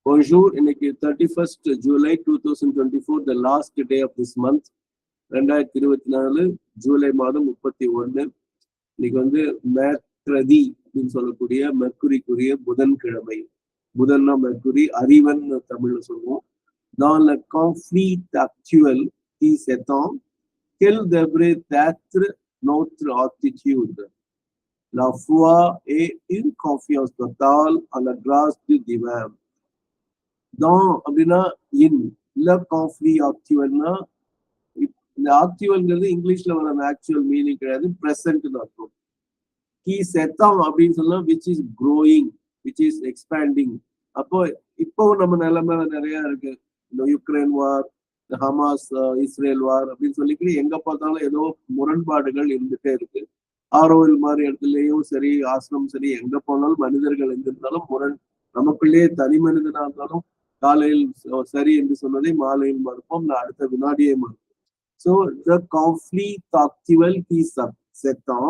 Bonjour, இன்னைக்கு 31st July 2024, the last day of this month. 2024 July மாதம் 31. இன்னைக்கு வந்து மேக்ரதி அப்படின்னு சொல்லக்கூடிய மெர்க்குரிக்குரிய புதன்கிழமை. புதன்னா மெர்க்குரி, அறிவன் தமிழ்ல சொல்லுவோம். Dans le conflit actuel qui s'étend, quelle devrait être notre attitude? La foi et une confiance totale à la grâce du divin. Dans அப்படின்னா இன் இல்ல கான்ஃப்ளி ஆக்சுவல்னா, இந்த ஆக்சுவல்ங்கிறது இங்கிலீஷ்ல வர ஆக்சுவல் மீனிங் கிடையாது, பிரசன்ட்னு அர்த்தம். கீ செத்தாம் அப்படின்னு சொன்னா which is growing, which is expanding. அப்போ இப்பவும் நம்ம நிலைமை நிறைய இருக்கு. இந்த யுக்ரைன் வார், ஹமாஸ் இஸ்ரேல் வார் அப்படின்னு சொல்லிக்கிட்டு எங்க பார்த்தாலும் ஏதோ முரண்பாடுகள் இருந்துட்டே இருக்கு. ஆரோவில் மாதிரி இடத்துலயும் சரி, ஆசிரம் சரி, எங்க போனாலும் மனிதர்கள் எங்க இருந்தாலும் நமக்குள்ளேயே தனி மனிதனா இருந்தாலும் காலையில் சரி என்று சொன்னதை மாலையில் மறுப்போம், அடுத்த வினாடியை மறுப்போம். So the conflict actual qui s'étend,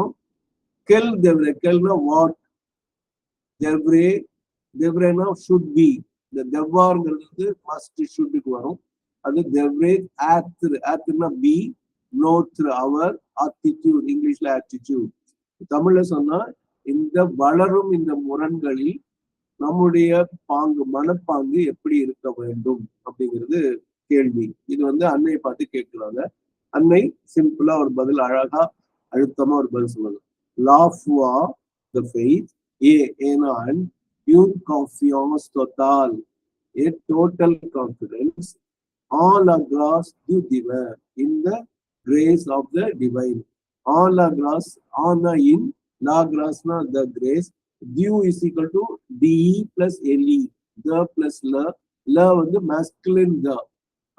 quel devrait, what devrait now should be. இந்த devoirங்கிறது must shouldக்கு வரும். அது devrait être be, notre our attitude, இங்கிலீஷ்ல attitude. தமிழ்ல சொன்னா இந்த வளரும் இந்த முரண்களில் நம்முடைய மனப்பாங்கு எப்படி இருக்க வேண்டும் அப்படிங்கிறது கேள்வி. இது வந்து அன்னையை பார்த்து கேட்கிறாங்க. அன்னை சிம்பிளா ஒரு பதில், அழகா அழுத்தமா ஒரு பதில் சொல்லுங்க. La foi, the faith, and une confiance totale, a total confidence en la grâce du divin, in the grace of the divine. En la grâce, en in, la grâce na the grace, due is equal to de plus le, the plus la வந்து masculine the.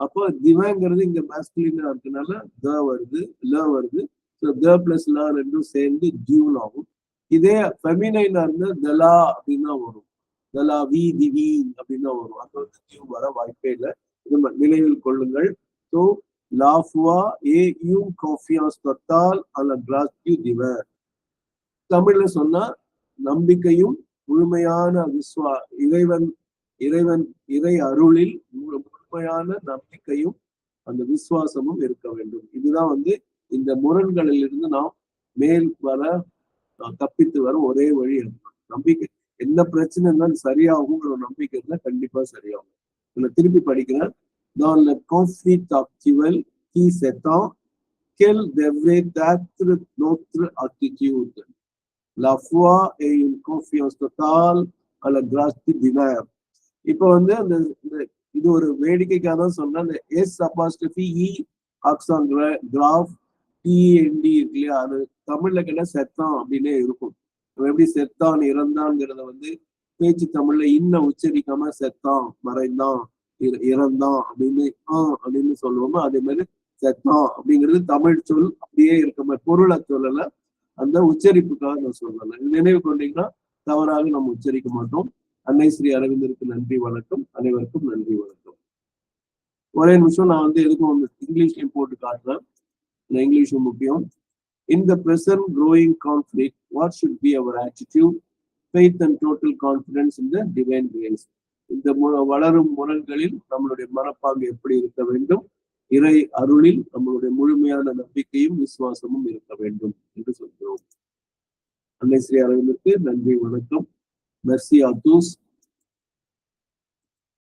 அப்போ திவாங்கிறது இங்க masculine இருக்கனால the வருது, la வருது. So the plus la ரெண்டும் சேர்ந்து tune ஆகும். இதே ஃபெமினைனா இருந்தா தலா அப்படின்னா வரும், தலா வி திவி அப்படின்னா வரும். அது வந்து டியூ வர வாய்ப்பே இல்லை. இது நினைவில் கொள்ளுங்கள். So la foi et une confiance totale à la grâce du divin. தமிழ்ல சொன்னா நம்பிக்கையும் முழுமையான இறை அருளில் முழுமையான நம்பிக்கையும் அந்த விசுவாசமும் இருக்க வேண்டும். இதுதான் வந்து இந்த முரண்களில் இருந்து நாம் மேல் வர தப்பித்து வர ஒரே வழி. நம்பிக்கை, என்ன பிரச்சனை இருந்தாலும் சரியாகுங்கிற நம்பிக்கை இருந்தா கண்டிப்பா சரியாகும். நான் திருப்பி படிக்கிறேன். Dans le conflit actuel qui s'étend, quelle devrait être notre attitude? La foi et une confiance totale à la grâce du divin. இப்போ வந்து அந்த இது ஒரு வேடிக்கைக்காக தான் சொன்னா, இந்த எஸ் அப்பாஸ்ட்ரஃபி இ ஆக்சான் கிராஃப் டிஎன்டி இருக்கு இல்லையா, அது தமிழ்ல கேட்டா செத்தான் அப்படின்னே இருக்கும். எப்படி செத்தான் இறந்தான்ங்கிறத வந்து பேச்சு தமிழ்ல இன்ன உச்சரிக்காம செத்தான் மறைந்தான் இறந்தான் அப்படின்னு சொல்லுவோமோ, அதே மாதிரி செத்தான் அப்படிங்கிறது தமிழ் சொல் அப்படியே இருக்க மாதிரி பொருளை சொல்லல, அந்த உச்சரிப்புக்காக நான் சொல்லலை. நினைவு கொண்டீங்கன்னா தவறாக நம்ம உச்சரிக்க மாட்டோம். அன்னை ஸ்ரீ அரவிந்தருக்கு நன்றி, வணக்கம். அனைவருக்கும் நன்றி, வணக்கம். ஒரே நிமிஷம், நான் வந்து எதுக்கும் வந்து இங்கிலீஷ்லயும் போட்டு காட்டுறேன், இங்கிலீஷும் முக்கியம். In the present growing conflict, what should be our attitude? Faith and total confidence in the divine grace. இந்த வளரும் முரண்களில் நம்மளுடைய மனப்பாங்கு எப்படி இருக்க வேண்டும்? இறை அருளில் நம்மளுடைய முழுமையான நம்பிக்கையும் விசுவாசமும் இருக்க வேண்டும் என்று சொல்கிறோம். அன்னை ஸ்ரீ அரவிந்தருக்கு நன்றி, வணக்கம். Merci à tous.